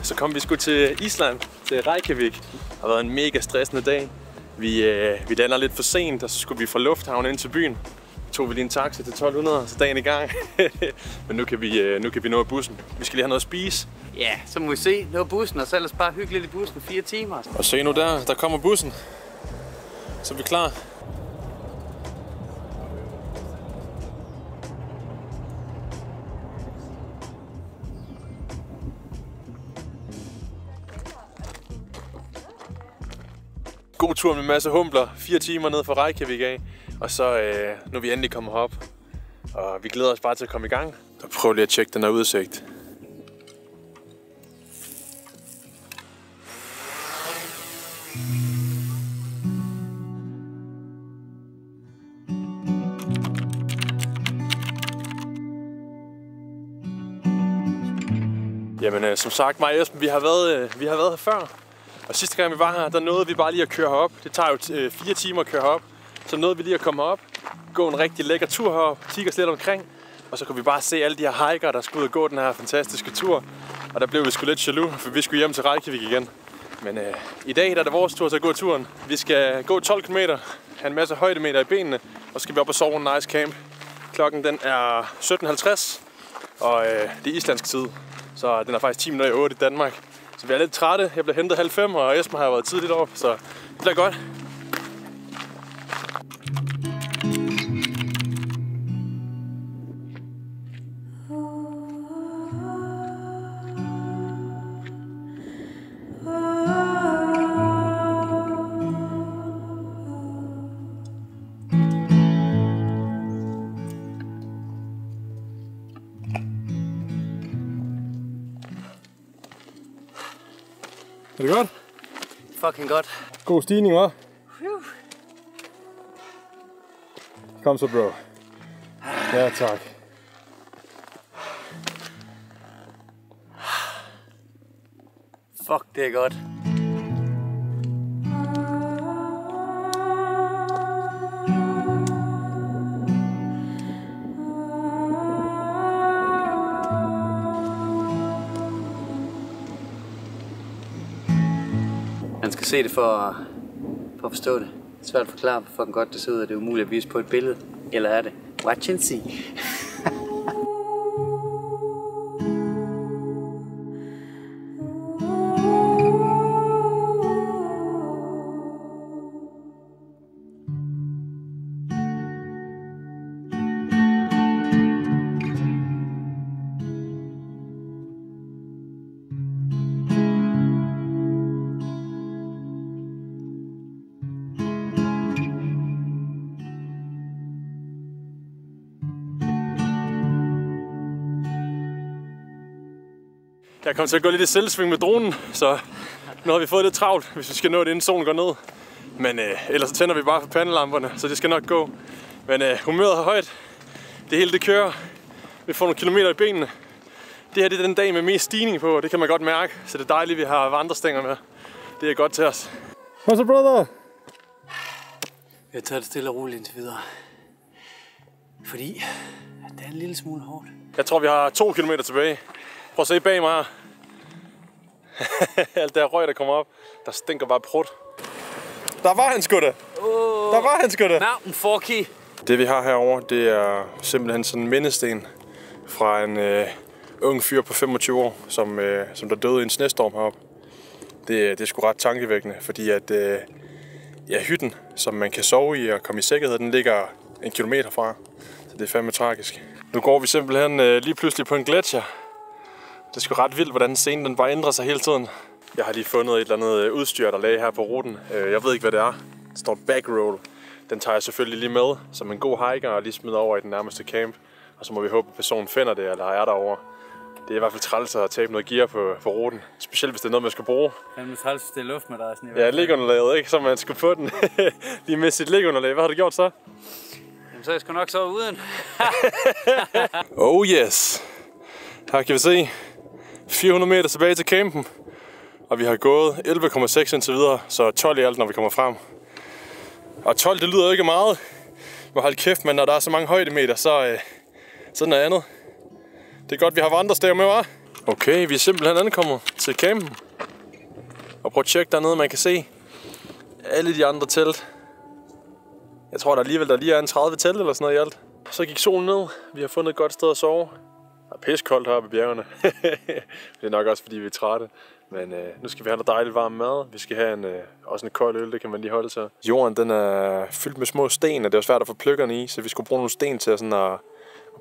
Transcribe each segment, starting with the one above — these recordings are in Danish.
Så kom vi sgu til Island, til Reykjavik. Det har været en mega stressende dag. Vi lander lidt for sent, og så skulle vi fra lufthavnen ind til byen. Så tog vi lige en taxa til 1200, så dagen i gang. Men nu kan vi nå bussen. Vi skal lige have noget at spise. Ja, så må vi se. Nå bussen, og så ellers bare hyggeligt i bussen 4 timer. Og se nu der kommer bussen. Så er vi klar. God tur med en masse humpler, 4 timer ned fra Reykjavik af, og så nu er vi endelig kommet herop, og vi glæder os bare til at komme i gang. Så prøv lige at tjekke den her udsigt. Jamen som sagt, mig og Esben, vi har været her før. Og sidste gang vi var her, der nåede vi bare lige at køre herop. Det tager jo 4 timer at køre herop. Så nåede vi lige at komme herop, gå en rigtig lækker tur herop, kigge os lidt omkring. Og så kunne vi bare se alle de her hikere, der skulle ud og gå den her fantastiske tur. Og der blev vi sgu lidt jaloux, for vi skulle hjem til Reykjavik igen. Men i dag der er det vores tur til at gå turen. Vi skal gå 12 km, have en masse højdemeter i benene, og så skal vi op og sove en nice camp. Klokken den er 17.50, og det er islandsk tid. Så den er faktisk 10 minutter i 8 i Danmark. Så vi er lidt trætte. Jeg blev hentet 4:30, og Esben har været tidligt op, så det bliver godt. Er det godt? Fucking godt. God stigning, hva'? Kom så, bro. Ja, tak. Fuck, det er godt. Man skal se det for at forstå det. Det er svært at forklare, hvor fucking godt det ser ud, og det er umuligt at vise på et billede. Eller er det? Watch and see. Jeg kommer til at gå lidt i selvsving med dronen, så nu har vi fået lidt travlt, hvis vi skal nå det, inden solen går ned. Men ellers så tænder vi bare for pandelamperne, så det skal nok gå. Men humøret er højt. Det hele det kører. Vi får nogle kilometer i benene. Det her det er den dag med mest stigning på, og det kan man godt mærke. Så det er dejligt, at vi har vandrestænger med. Det er godt til os. What's up, brother? Jeg tager det stille og roligt indtil videre. Fordi det er en lille smule hårdt. Jeg tror, vi har 2 kilometer tilbage. Prøv at se bag mig. Alt der røg, der kommer op, der stinker bare prut. Der var han sgu da! Der var han sgu da! Mountain Forky! Det vi har herovre, det er simpelthen sådan en mindesten fra en ung fyr på 25 år, som der døde i en snestorm heroppe. Det er sgu ret tankevækkende, fordi at hytten, som man kan sove i og komme i sikkerhed, den ligger 1 kilometer fra. Så det er fandme tragisk. Nu går vi simpelthen lige pludselig på en gletsjer. Det er sgu ret vildt, hvordan scenen den bare ændrer sig hele tiden. Jeg har lige fundet et eller andet udstyr, der lagde her på ruten. Jeg ved ikke, hvad det er. Det står backroll. Den tager jeg selvfølgelig lige med som en god hiker og lige smider over i den nærmeste camp. Og så må vi håbe, at personen finder det eller er derovre. Det er i hvert fald træls at tabe noget gear på ruten. Specielt hvis det er noget, man skal bruge. Fandme træls, hvis det er luftmadrassen. Ja, ligunderlaget, ikke? Så man skal få den lige med sit ligunderlag. Hvad har du gjort så? Jamen, så jeg skal nok sove uden. Oh yes. Her kan vi se 400 meter tilbage til campen. Og vi har gået 11,6 indtil videre, så 12 i alt, når vi kommer frem. Og 12, det lyder jo ikke meget. Må holde kæft, men når der er så mange højdemeter, så er noget andet. Det er godt, vi har vandrestav med, hva'? Okay, vi er simpelthen ankommet til campen. Og prøv at tjekke dernede, man kan se alle de andre telt. Jeg tror der lige er en 30 telt eller sådan noget i alt. Så gik solen ned. Vi har fundet et godt sted at sove. Det er pissekoldt heroppe i bjergene. Det er nok også fordi vi er trætte. Men nu skal vi have noget dejligt varm mad. Vi skal have også en kold øl, det kan man lige holde til. Jorden den er fyldt med små sten, og det var svært at få pløkkerne i. Så vi skulle bruge nogle sten til sådan at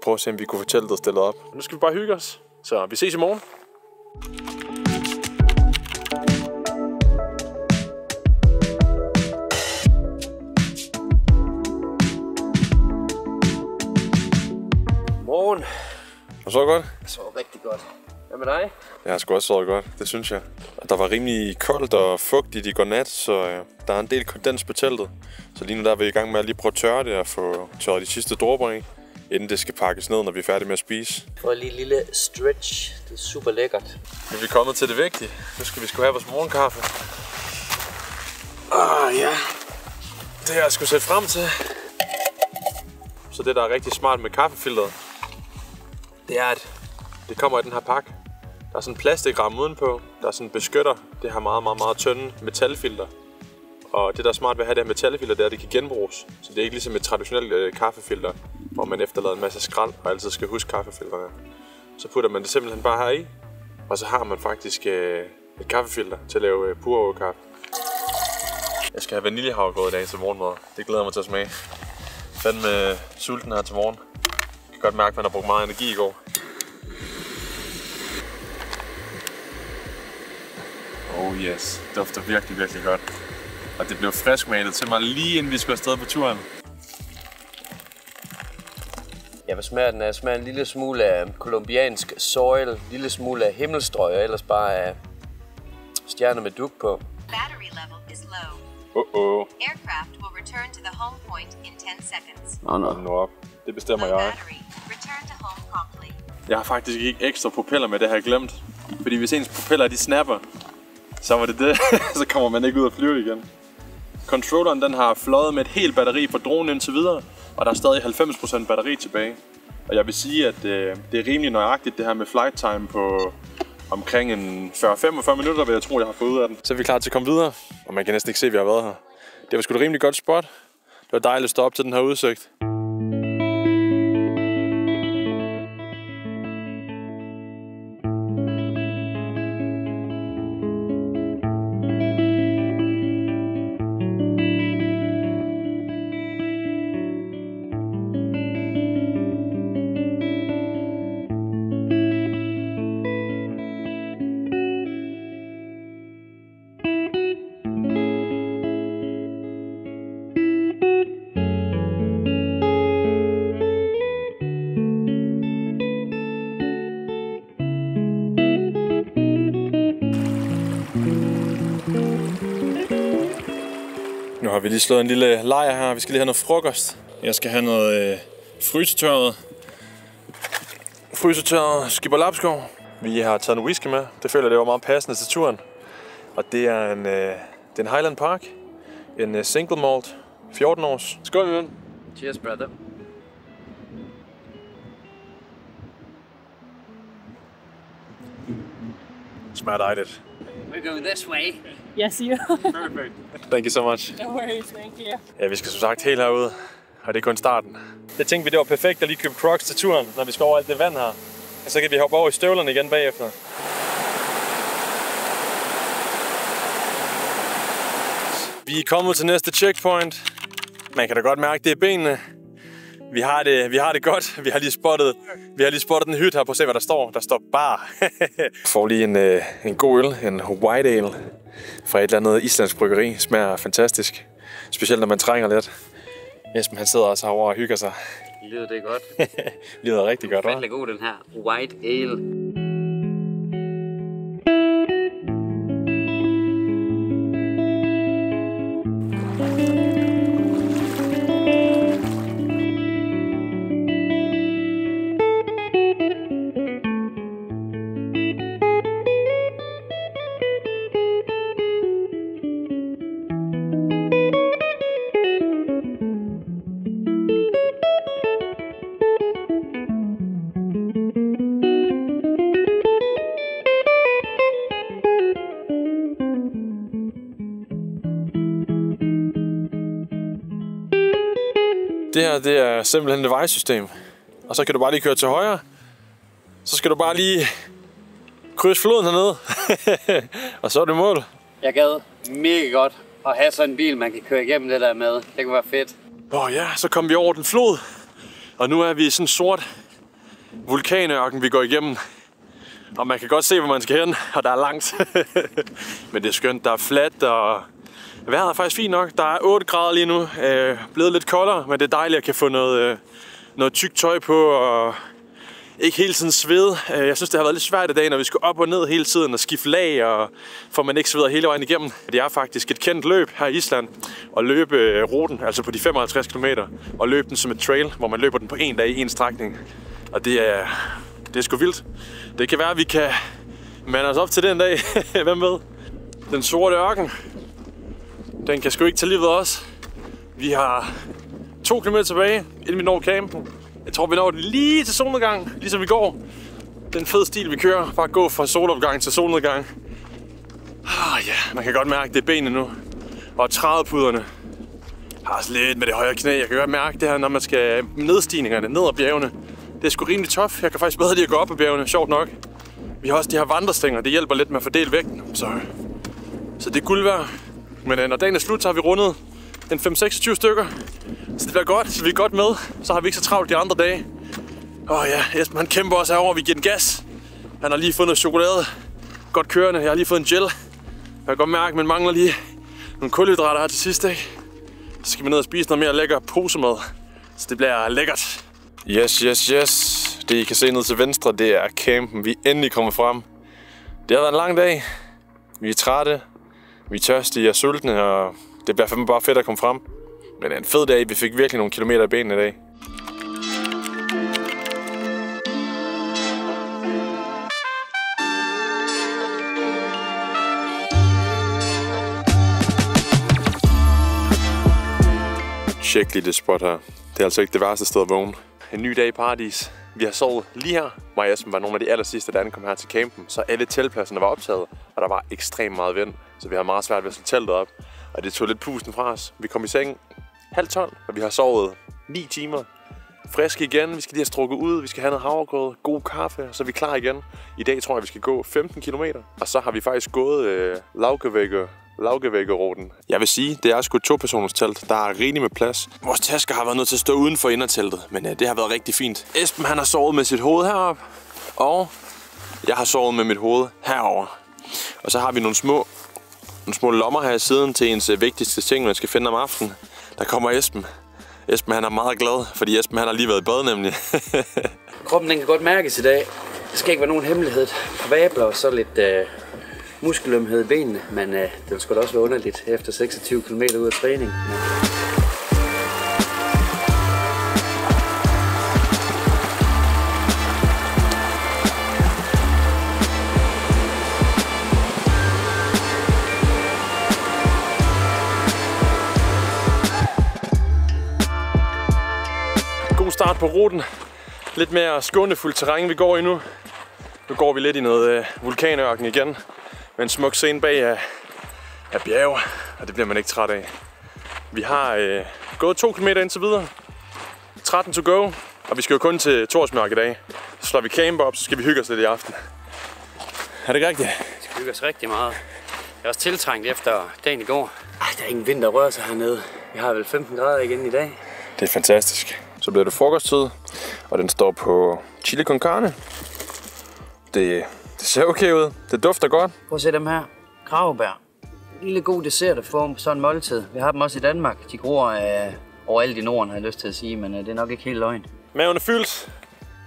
prøve at se, om vi kunne få teltet stillet op. Nu skal vi bare hygge os. Så vi ses i morgen. Morgen. Og så godt? Det så rigtig godt. Hvad med dig? Jeg har sgu også sovet godt, det synes jeg. Der var rimelig koldt og fugtigt i går nat, så der er en del kondens på teltet. Så lige nu der er vi i gang med at lige prøve at tørre det og få tørret de sidste dråber i, inden det skal pakkes ned, når vi er færdige med at spise. For lige en lille stretch. Det er super lækkert. Nu er vi kommet til det vigtige. Nu skal vi sgu have vores morgenkaffe. Ja. Det har jeg sgu set frem til. Så det, der er rigtig smart med kaffefilteret, det er, at det kommer i den her pakke. Der er sådan en plastikramme udenpå, der sådan beskytter det her meget tynde metalfilter. Og det, der er smart ved at have det her metalfilter, det er, at det kan genbruges. Så det er ikke ligesom et traditionelt kaffefilter, hvor man efterlader en masse skrald og altid skal huske kaffefilterne. Så putter man det simpelthen bare her i, og så har man faktisk et kaffefilter til at lave pur kaffe. Jeg skal have vaniljehavregrød i dag til morgenmad. Det glæder jeg mig til at smage. Fandme sulten her til morgen. Jeg kan godt mærke, at man har brugt meget energi i går. Oh yes, det dufter virkelig godt. Og det blev friskmalet til mig lige inden vi skulle afsted på turen. Ja, hvad smager den af? Smager en lille smule af kolumbiansk soil, en lille smule af himmelstrøg og ellers bare af stjerner med dug på. Battery level is low. Aircraft will return to the home point in 10 seconds. Nu op. Det bestemmer Low jeg. battery. Return to home promptly. Jeg har faktisk ikke ekstra propeller med, det har jeg glemt. Fordi hvis ens propeller de snapper, så var det. Så kommer man ikke ud og flyve igen. Controlleren den har fløjet med et helt batteri fra dronen indtil videre, og der er stadig 90% batteri tilbage. Og jeg vil sige, at det er rimelig nøjagtigt det her med flight time på omkring en 40-45 minutter, vil jeg tro, jeg har fået ud af den. Så er vi klar til at komme videre, og man kan næsten ikke se, at vi har været her. Det var sgu et rimelig godt spot. Det var dejligt at stå op til den her udsigt. Nu har vi lige slået en lille lejr her. Vi skal lige have noget frokost. Jeg skal have noget frysetørret skipperlapskov. Vi har taget en whisky med. Det føler det var meget passende til turen. Og det er en Highland Park. En single malt. 14 års. Skål, min ven. Cheers, brother. Smager dejligt. We're going this way. Yes, you. Perfect. Thank you so much. No worries, thank you. Ja, vi skal som sagt helt herude, og det er kun starten. Det tænkte vi, det var perfekt at lige købe Crocs til turen, når vi skal over alt det vand her. Og så kan vi hoppe over i støvlerne igen bagefter. Vi er kommet til næste checkpoint. Man kan da godt mærke, det er benene. Vi har det godt. Vi har lige spottet den hytte her. Prøv at se, hvad der står. Der står bar. Får lige en god øl, en white ale fra et eller andet islandsk bryggeri. Smager fantastisk. Specielt når man trænger lidt. Esben han sidder også herovre og hygger sig. Lyder det godt? Lyder rigtig godt, hva'? Fandelig god den her white ale. Det her, det er simpelthen et vejsystem. Og så kan du bare lige køre til højre. Så skal du bare lige krydse floden hernede. Og så er det mål. Jeg gad mega godt at have sådan en bil, man kan køre igennem det der med. Det kunne være fedt. Ja, så kom vi over den flod. Og nu er vi i sådan en sort vulkanørken, vi går igennem. Og man kan godt se, hvor man skal hen, og der er langt. Men det er skønt, der er fladt, og vejret er faktisk fint nok. Der er 8 grader lige nu. Blevet lidt koldere, men det er dejligt at kan få noget tykt tøj på, og ikke hele tiden svede. Jeg synes, det har været lidt svært i dag, når vi skulle op og ned hele tiden og skifte lag, og for man ikke sveder hele vejen igennem. Det er faktisk et kendt løb her i Island, at løbe ruten, altså på de 55 km, og løbe den som et trail, hvor man løber den på en dag i en strækning. Og det er sgu vildt. Det kan være, at vi kan mande os op til den dag. Hvem ved? Den sorte ørken, den kan sgu ikke tage livet af os. Vi har 2 km tilbage, inden vi når campen. Jeg tror, vi når det lige til solnedgang, ligesom i går. Den fede stil, vi kører. Bare gå fra solopgang til solnedgang. Ja, man kan godt mærke, det er benene nu. Og trædepuderne har også lidt med det højre knæ. Jeg kan godt mærke det her, når man skal nedstigningerne, ned ad bjergene. Det er sgu rimelig tough. Jeg kan faktisk bedre lide at gå op ad bjergene, sjovt nok. Vi har også de her vandrestænger, det hjælper lidt med at fordele vægten. Så det er guld værd. Men når dagen er slut, så har vi rundet en 5-26 stykker. Så det bliver godt, så vi er godt med. Så har vi ikke så travlt de andre dage. Ja, Esben han kæmper også herovre, vi giver den gas. Han har lige fået noget chokolade. Godt kørende, jeg har lige fået en gel. Jeg kan godt mærke, at man mangler lige nogle kulhydrater her til sidst, ikke? Så skal vi ned og spise noget mere lækker posemad. Så det bliver lækkert. Yes. Det I kan se ned til venstre, det er campen. Vi er endelig kommet frem. Det har været en lang dag. Vi er trætte. Vi er tørstige og sultne, og det bliver fandme bare fedt at komme frem. Men det er en fed dag. Vi fik virkelig nogle kilometer i benene i dag. Tjek lige det spot her. Det er altså ikke det værste sted at vågne. En ny dag i paradis. Vi har sovet lige her. Mig og Esben var nogle af de aller sidste, der ankom her til campen. Så alle teltpladserne var optaget, og der var ekstremt meget vind. Så vi havde meget svært ved at slå teltet op. Og det tog lidt pusten fra os. Vi kom i seng 11:30, og vi har sovet 9 timer. Friske igen. Vi skal lige have strukket ud. Vi skal have noget havregrød, god kaffe, så er vi klar igen. I dag tror jeg, vi skal gå 15 km. Og så har vi faktisk gået Laugevæggeruten. Jeg vil sige, det er sgu et 2-personers telt. Der er rigeligt med plads. Vores tasker har været nødt til at stå uden for inderteltet, men det har været rigtig fint. Esben han har sovet med sit hoved heroppe, og jeg har sovet med mit hoved herover. Og så har vi nogle små lommer her i siden til ens vigtigste ting, man skal finde om aftenen. Der kommer Esben. Esben han er meget glad, fordi Esben han har lige været i bad nemlig. Kroppen den kan godt mærkes i dag. Det skal ikke være nogen hemmelighed. Vabler og så lidt muskelømhed i benene, men det vil sgu da også være underligt efter 26 km ud af træning. God start på ruten. Lidt mere skånefuldt terræn vi går i nu. Nu går vi lidt i noget vulkanørken igen. Med en smuk scene bag af bjerge, og det bliver man ikke træt af. Vi har gået 2 km indtil videre. 13 to go, og vi skal jo kun til Thorsmørk i dag. Så slår vi camp op, så skal vi hygge os lidt i aften. Er det ikke rigtigt? Vi skal hygge os rigtig meget. Jeg er også tiltrængt efter dagen i går. Der er ingen vind, der rører sig hernede. Vi har vel 15 grader igen i dag. Det er fantastisk. Så bliver det frokosttid, og den står på chili con carne. Det ser okay ud. Det dufter godt. Prøv at se dem her. Gravebær. En lille god dessert at få på sådan en måltid. Vi har dem også i Danmark. De gror overalt i Norden, har jeg lyst til at sige, men det er nok ikke helt løgn. Maven er fyldt.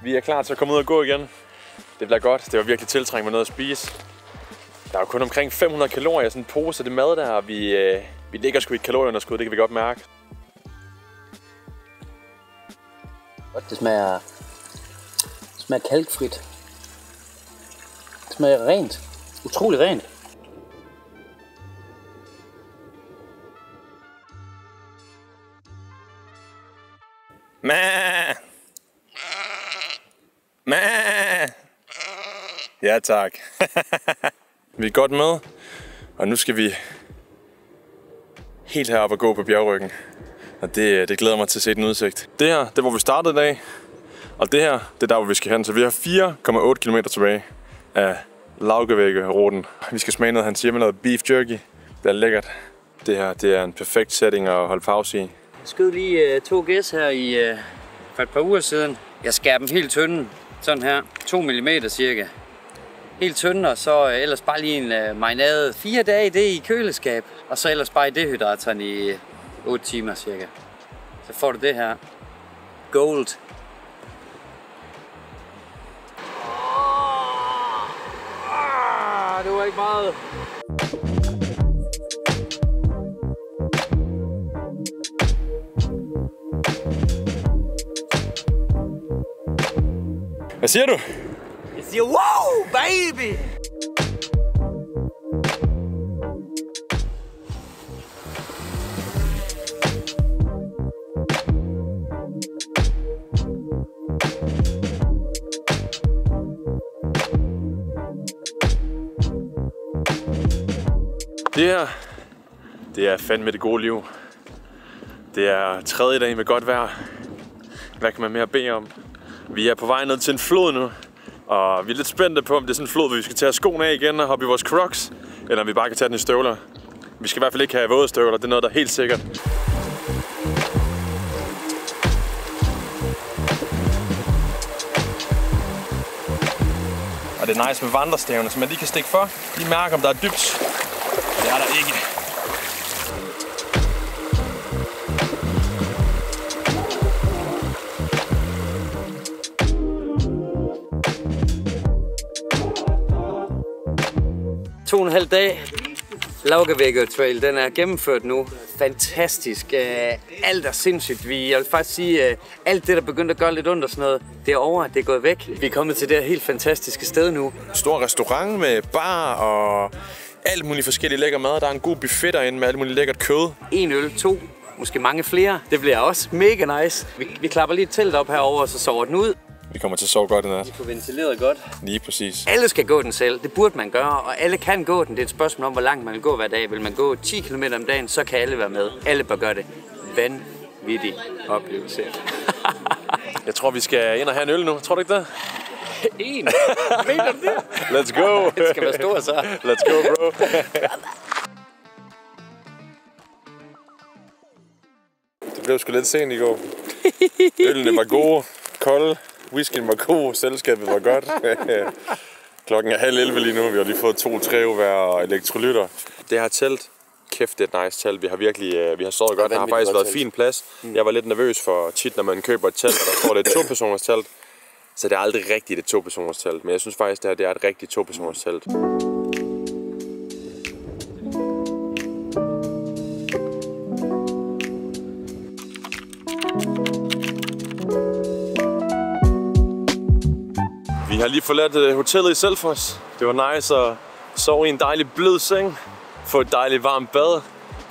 Vi er klar til at komme ud og gå igen. Det bliver godt. Det var virkelig tiltrængt med noget at spise. Der er jo kun omkring 500 kalorier i sådan en pose af det mad der, og vi ligger sgu i et kalorieunderskud, det kan vi godt mærke. Det smager kalkfrit. Det smager rent. Utrolig rent. Ja tak. Vi er godt med, og nu skal vi helt herop og gå på bjergryggen. Og det glæder mig til at se den udsigt. Det her, det er hvor vi startede i dag. Og det her, det er der hvor vi skal hen. Så vi har 4,8 km tilbage af Laugevægge-ruten. Vi skal smage noget, han siger med noget beef jerky. Det er lækkert. Det her, det er en perfekt setting at holde pause i. Jeg skød lige 2 gæs her for et par uger siden. Jeg skærer dem helt tynde, sådan her, 2 mm cirka. Helt tynde, og så ellers bare lige en marinade 4 dage i det i køleskab. Og så ellers bare i dehydrateren i 8 timer cirka. Så får du det her. Gold. Det var ikke meget. Hvad siger du? Jeg siger, wow, baby! Det her, det er fandme det gode liv. Det er 3. dag med godt vejr. Hvad kan man mere bede om? Vi er på vej ned til en flod nu, og vi er lidt spændte på, om det er sådan en flod, hvor vi skal tage skoene af igen og hoppe i vores Crocs, eller om vi bare kan tage den i støvler. Vi skal i hvert fald ikke have våde støvler, det er noget, der er helt sikkert. Og det er nice med vandrestavene, så man lige kan stikke for. De mærker, om der er dybt. Det er der ikke. To og en halv dag. Laugevægge Trail, den er gennemført nu. Fantastisk. Alt er sindssygt. Jeg vil faktisk sige, alt det, der begyndte at gøre lidt ondt og sådan noget, det er over, det er gået væk. Vi er kommet til det her helt fantastiske sted nu. Stor restaurant med bar og alt muligt forskellige lækker mad. Der er en god buffet derinde med alt muligt lækkert kød. 1 øl, 2, måske mange flere. Det bliver også mega nice. Vi klapper lige et telt op herover, og så sover den ud. Vi kommer til at sove godt i nat. Vi får ventileret godt. Lige præcis. Alle skal gå den selv. Det burde man gøre, og alle kan gå den. Det er et spørgsmål om, hvor langt man vil gå hver dag. Vil man gå 10 km om dagen, så kan alle være med. Alle bør gøre det. Vanvittig oplevelse. Jeg tror, vi skal ind og have en øl nu. Tror du ikke det? En? Mener du det? Let's go! Det skal være stor, så. Let's go, bro! Det blev sgu lidt sent i går. Ølene var gode, kolde, whiskyen var god, selskabet var godt. Klokken er 10:30 lige nu, vi har lige fået 2 trævejr og elektrolytter. Det her telt, kæft det er et nice telt. Vi har sovet godt, der har faktisk været fin plads. Jeg var lidt nervøs for tit, når man køber et telt, og der får det et 2-personers telt. Så det er aldrig rigtigt et 2-personers telt, men jeg synes faktisk, det her det er et rigtigt 2-personers telt. Vi har lige forladt hotellet i Selfoss. Det var nice at sove i en dejlig blød seng, få et dejligt varmt bad,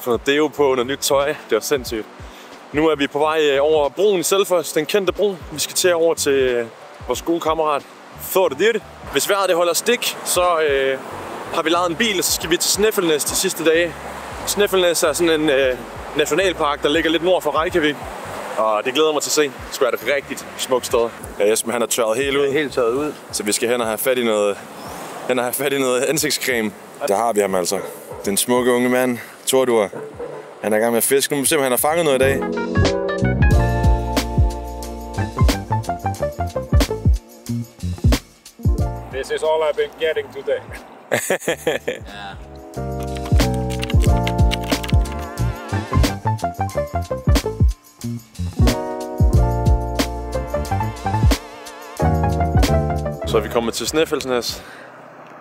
få noget deo på, noget nyt tøj. Det var sindssygt. Nu er vi på vej over broen i Selfoss, den kendte bro. Vi skal til over til vores gode kammerat Thor det. Hvis vejret det holder stik, så har vi lejet en bil, og så skal vi til Snæfellsnes de sidste dage. Snæfellsnes er sådan en nationalpark, der ligger lidt nord for Reykjavik. Og det glæder mig til at se. Det skulle være et rigtig smukt sted. Ja, Jesper, han er tørret helt ud. Helt tørret ud. Så vi skal hen og have fat i noget, ansigtscreme. Der har vi ham altså. Den smukke unge mand, Tordur. Han er i gang med at fiske. Nu må vi se, om han har fanget noget i dag. This is all I've been getting today. Så er vi kommet til Snæfellsnes.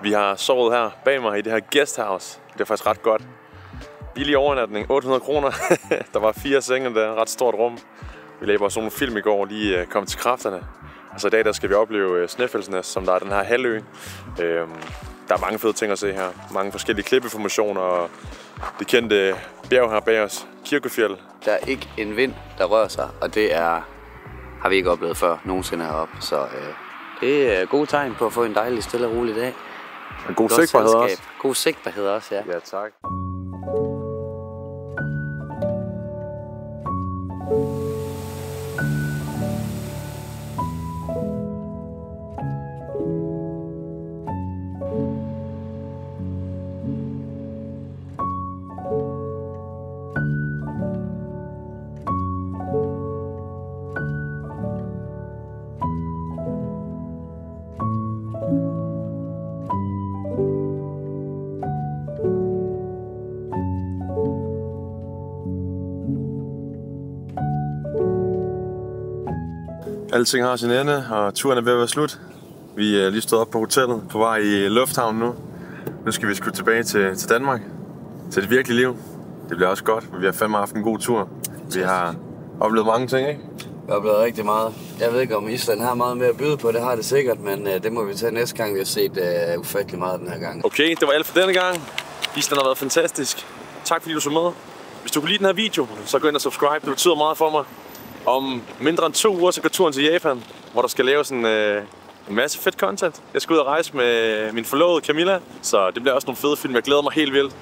Vi har sovet her bag mig i det her guesthouse. Det er faktisk ret godt. Billig overnatning, 800 kroner. Der var 4 senge der, ret stort rum. Vi lavede bare sådan nogle film i går, lige kom til kræfterne. Altså i dag der skal vi opleve Snæfellsnes, som der er den her halvø. Der er mange fede ting at se her. Mange forskellige klippeformationer og det kendte bjerg her bag os. Kirkefjell. Der er ikke en vind, der rører sig, og det har vi ikke oplevet før nogensinde heroppe. Så det er gode tegn på at få en dejlig, stille og rolig dag. En god sigtbarhed også. God sigtbarhed også, ja. Ja, tak. Alting har sin ende, og turen er ved at være slut. Vi er lige stået op på hotellet, på vej i lufthavnen nu. Nu skal vi sgu tilbage til Danmark, til det virkelige liv. Det bliver også godt, men vi har fandme haft en god tur. Vi har oplevet mange ting, ikke? Jeg har oplevet rigtig meget. Jeg ved ikke, om Island har meget mere at byde på, det har det sikkert, men det må vi tage næste gang. Vi har set ufattelig meget den her gang. Okay, det var alt for denne gang. Island har været fantastisk. Tak fordi du så med. Hvis du kunne lide den her video, så gå ind og subscribe. Det betyder meget for mig. Om mindre end 2 uger, så går turen til Japan, hvor der skal laves en masse fedt content. Jeg skal ud og rejse med min forlovede Camilla, så det bliver også nogle fede film. Jeg glæder mig helt vildt.